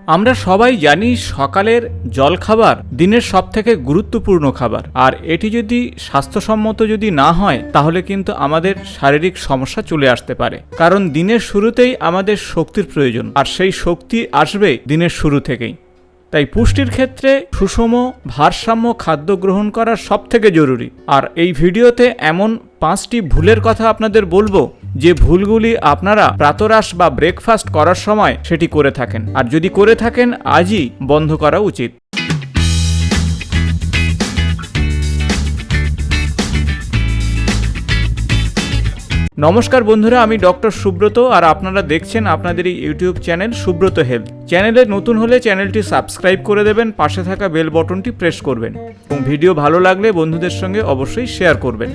আমরা সবাই জানি সকালের জলখাবার দিনের সবথেকে গুরুত্বপূর্ণ খাবার, আর এটি যদি স্বাস্থ্যসম্মত যদি না হয় তাহলে কিন্তু আমাদের শারীরিক সমস্যা চলে আসতে পারে। কারণ দিনের শুরুতেই আমাদের শক্তির প্রয়োজন, আর সেই শক্তি আসবে দিনের শুরু থেকেই। তাই পুষ্টির ক্ষেত্রে সুষম ভারসাম্য খাদ্য গ্রহণ করা সবথেকে জরুরি। আর এই ভিডিওতে এমন 5টি ভুলের কথা আপনাদের বলবো যে ভুলগুলি আপনারা প্রাতরাশ বা ব্রেকফাস্ট করার সময় সেটি করে থাকেন, আর যদি করে থাকেন আজই বন্ধ করা উচিত। নমস্কার বন্ধুরা, আমি ডক্টর সুব্রত, আর আপনারা দেখছেন আপনাদের এই ইউটিউব চ্যানেল সুব্রত হেলথ। চ্যানেলে নতুন হলে চ্যানেলটি সাবস্ক্রাইব করে দেবেন, পাশে থাকা বেল বটনটি প্রেস করবেন এবং ভিডিও ভালো লাগলে বন্ধুদের সঙ্গে অবশ্যই শেয়ার করবেন।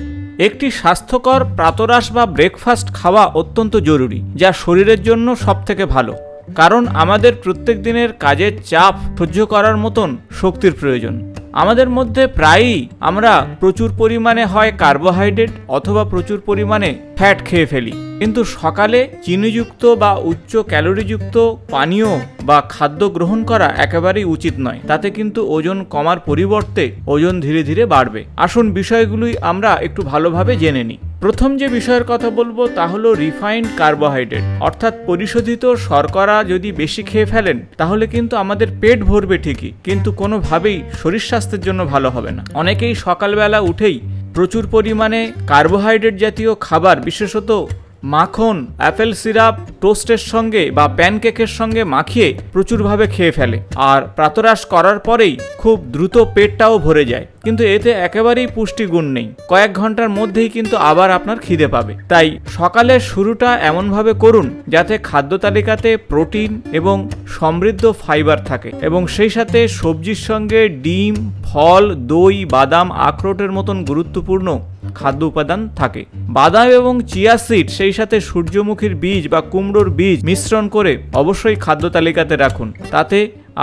একটি স্বাস্থ্যকর প্রাতরাশ বা ব্রেকফাস্ট খাওয়া অত্যন্ত জরুরি, যা শরীরের জন্য সবথেকে ভালো। কারণ আমাদের প্রত্যেক দিনের কাজের চাপ সহ্য করার মতন শক্তির প্রয়োজন। আমাদের মধ্যে প্রায়ই আমরা প্রচুর পরিমাণে হয় কার্বোহাইড্রেট অথবা প্রচুর পরিমাণে ফ্যাট খেয়ে ফেলি, কিন্তু সকালে চিনিযুক্ত বা উচ্চ ক্যালোরিযুক্ত পানীয় বা খাদ্য গ্রহণ করা একেবারেই উচিত নয়। তাতে কিন্তু ওজন কমার পরিবর্তে ওজন ধীরে ধীরে বাড়বে। আসুন বিষয়গুলি আমরা একটু ভালোভাবে জেনে নিই। প্রথম যে বিষয়ের কথা বলবো তা হলো রিফাইন্ড কার্বোহাইড্রেট, অর্থাৎ পরিশোধিত শর্করা যদি বেশি খেয়ে ফেলেন তাহলে কিন্তু আমাদের পেট ভরবে ঠিকই, কিন্তু কোনোভাবেই শরীর স্বাস্থ্যের জন্য ভালো হবে না। অনেকেই সকালবেলা উঠেই প্রচুর পরিমাণে কার্বোহাইড্রেট জাতীয় খাবার, বিশেষত মাখন, অ্যাপেল সিরাপ টোস্টের সঙ্গে বা প্যানকেকের সঙ্গে মাখিয়ে প্রচুরভাবে খেয়ে ফেলে, আর প্রাতরাশ করার পরেই খুব দ্রুত পেটটাও ভরে যায়, কিন্তু এতে একেবারেই পুষ্টিগুণ নেই। কয়েক ঘন্টার মধ্যেই কিন্তু আবার আপনার খিদে পাবে। তাই সকালের শুরুটা এমনভাবে করুন যাতে খাদ্য তালিকাতে প্রোটিন এবং সমৃদ্ধ ফাইবার থাকে, এবং সেই সাথে সবজির সঙ্গে ডিম, ফল, দই, বাদাম, আখরোটের মতন গুরুত্বপূর্ণ খাদ্য উপাদান থাকে। বাদাম এবং চিয়া সিড, সেই সাথে সূর্যমুখীর বীজ বা কুমড়োর বীজ মিশ্রণ করে অবশ্যই খাদ্য তালিকাতে রাখুন। তাতে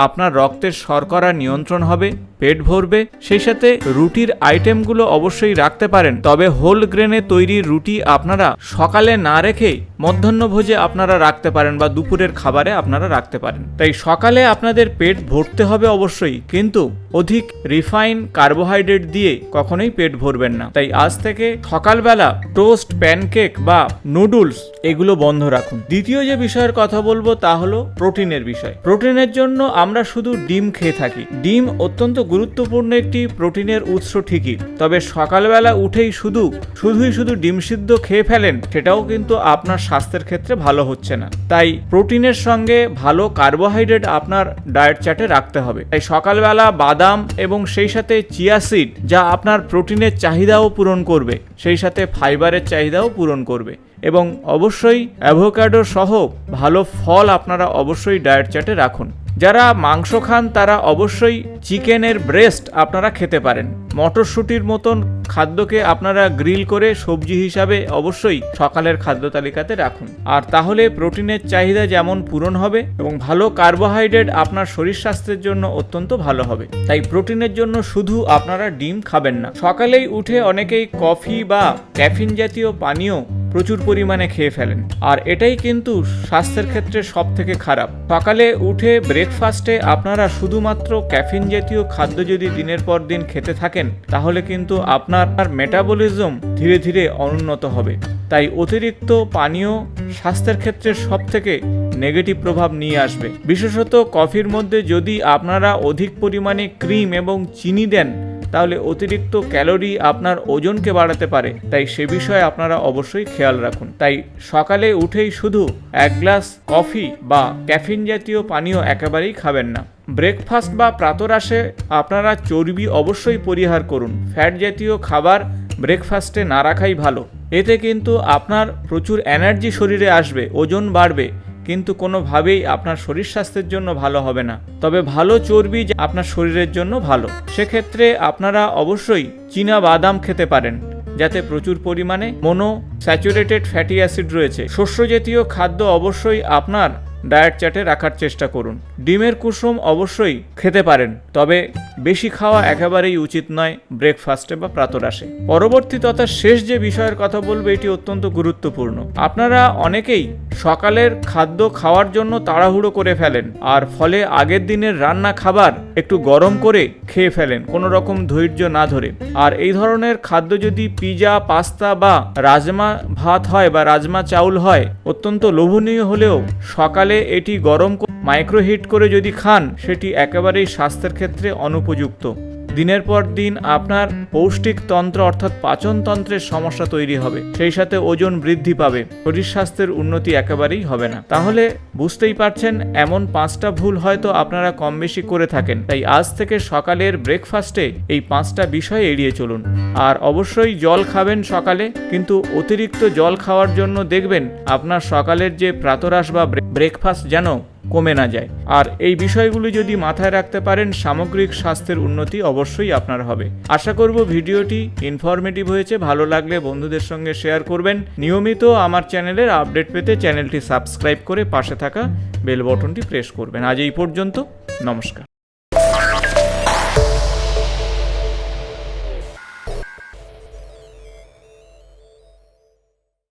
আপনার রক্তের শর্করা নিয়ন্ত্রণ হবে, পেট ভরবে। সেই সাথে রুটির আইটেমগুলো অবশ্যই রাখতে পারেন, তবে হোল গ্রেনে তৈরি রুটি আপনারা সকালে না রেখে মধ্যাহ্নভোজে আপনারা রাখতে পারেন বা দুপুরের খাবারে আপনারা রাখতে পারেন। তাই সকালে আপনাদের পেট ভরতে হবে অবশ্যই, কিন্তু অধিক রিফাইন কার্বোহাইড্রেট দিয়ে কখনোই পেট ভরবেন না। তাই আজ থেকে সকালবেলা টোস্ট, প্যানকেক বা নুডলস এগুলো বন্ধ রাখুন। দ্বিতীয় যে বিষয়ের কথা বলবো তা হলো প্রোটিনের বিষয়। প্রোটিনের জন্য আমরা শুধু ডিম খেয়ে থাকি। ডিম অত্যন্ত গুরুত্বপূর্ণ একটি প্রোটিনের উৎস ঠিকই, তবে সকালবেলা উঠেই শুধু ডিম সিদ্ধ খেয়ে ফেলেন, সেটাও কিন্তু আপনার স্বাস্থ্যের ক্ষেত্রে ভালো হচ্ছে না। তাই প্রোটিনের সঙ্গে ভালো কার্বোহাইড্রেট আপনার ডায়েট চার্টে রাখতে হবে। তাই সকালবেলা বাদাম এবং সেই সাথে চিয়া সিড, যা আপনার প্রোটিনের চাহিদাও পূরণ করবে, সেই সাথে ফাইবারের চাহিদাও পূরণ করবে, এবং অবশ্যই অ্যাভোকাডো সহ ভালো ফল আপনারা অবশ্যই ডায়েট চার্টে রাখুন। যারা মাংস খান তারা অবশ্যই চিকেনের ব্রেস্ট আপনারা খেতে পারেন। মটরশুঁটির মতন খাদ্যকে আপনারা গ্রিল করে সবজি হিসাবে অবশ্যই সকালের খাদ্য তালিকাতে রাখুন, আর তাহলে প্রোটিনের চাহিদা যেমন পূরণ হবে এবং ভালো কার্বোহাইড্রেট আপনার শরীর স্বাস্থ্যের জন্য অত্যন্ত ভালো হবে। তাই প্রোটিনের জন্য শুধু আপনারা ডিম খাবেন না। সকালেই উঠে অনেকেই কফি বা ক্যাফিন জাতীয় পানীয় প্রচুর পরিমাণে খেয়ে ফেলেন, আর এটাই কিন্তু স্বাস্থ্যের ক্ষেত্রে সব থেকে খারাপ। সকালে উঠে ব্রেকফাস্টে আপনারা শুধুমাত্র ক্যাফিন জাতীয় খাদ্য যদি দিনের পর দিন খেতে থাকেন তাহলে কিন্তু আপনার মেটাবলিজম ধীরে ধীরে অনুন্নত হবে। তাই অতিরিক্ত পানীয় স্বাস্থ্যের ক্ষেত্রে সব থেকে নেগেটিভ প্রভাব নিয়ে আসবে। বিশেষত কফির মধ্যে যদি আপনারা অধিক পরিমাণে ক্রিম এবং চিনি দেন তাহলে অতিরিক্ত ক্যালোরি আপনার ওজনকে বাড়াতে পারে। তাই সে বিষয়ে আপনারা অবশ্যই খেয়াল রাখুন। তাই সকালে উঠেই শুধু 1 গ্লাস কফি বা ক্যাফিন জাতীয় পানীয় একেবারেই খাবেন না। ব্রেকফাস্ট বা প্রাতরাশে আপনারা চর্বি অবশ্যই পরিহার করুন। ফ্যাট জাতীয় খাবার ব্রেকফাস্টে না রাখাই ভালো। এতে কিন্তু আপনার প্রচুর এনার্জি শরীরে আসবে, ওজন বাড়বে, কিন্তু কোনোভাবেই আপনার শরীর স্বাস্থ্যের জন্য ভালো হবে না। তবে ভালো চর্বি আপনার শরীরের জন্য ভালো। সেক্ষেত্রে আপনারা অবশ্যই চীনা বাদাম খেতে পারেন, যাতে প্রচুর পরিমাণে মনোস্যাচুরেটেড ফ্যাটি অ্যাসিড রয়েছে। শস্য জাতীয় খাদ্য অবশ্যই আপনার ডায়েট চার্টে রাখার চেষ্টা করুন। ডিমের কুসুম অবশ্যই খেতে পারেন, তবে বেশি খাওয়া একেবারেই উচিত নয় ব্রেকফাস্টে বা প্রাতরাশে। পরবর্তী তথা শেষ যে বিষয়ের কথা বলবো এটি অত্যন্ত গুরুত্বপূর্ণ। আপনারা অনেকেই সকালের খাদ্য খাওয়ার জন্য তাড়াহুড়ো করে ফেলেন, আর ফলে আগের দিনের রান্না খাবার একটু গরম করে খেয়ে ফেলেন কোনো রকম ধৈর্য না ধরে। আর এই ধরনের খাদ্য যদি পিজা, পাস্তা বা রাজমা ভাত হয় বা রাজমা চাউল হয়, অত্যন্ত লোভনীয় হলেও সকালে এটি গরম মাইক্রোহিট করে যদি খান সেটি একেবারেই স্বাস্থ্যের ক্ষেত্রে অনুপযুক্ত। দিনের পর দিন আপনার পৌষ্টিক তন্ত্র অর্থাৎ পাচনতন্ত্রের সমস্যা তৈরি হবে, সেই সাথে ওজন বৃদ্ধি পাবে, শরীর স্বাস্থ্যের উন্নতি একেবারেই হবে না। তাহলে বুঝতেই পারছেন এমন 5টা ভুল হয়তো আপনারা কম বেশি করে থাকেন। তাই আজ থেকে সকালের ব্রেকফাস্টে এই 5টা বিষয় এড়িয়ে চলুন। আর অবশ্যই জল খাবেন সকালে, কিন্তু অতিরিক্ত জল খাওয়ার জন্য দেখবেন আপনার সকালের যে প্রাতরাশ বা ব্রেকফাস্ট যেন কমে না যায়। আর এই বিষয়গুলি যদি মাথায় রাখতে পারেন, সামগ্রিক স্বাস্থ্যের উন্নতি অবশ্যই আপনার হবে। আশা করব ভিডিওটি ইনফরমেটিভ হয়েছে। ভালো লাগলে বন্ধুদের সঙ্গে শেয়ার করবেন। নিয়মিত আমার চ্যানেলের আপডেট পেতে চ্যানেলটি সাবস্ক্রাইব করে পাশে থাকা বেল বটনটি প্রেস করবেন। আজ এই পর্যন্ত, নমস্কার।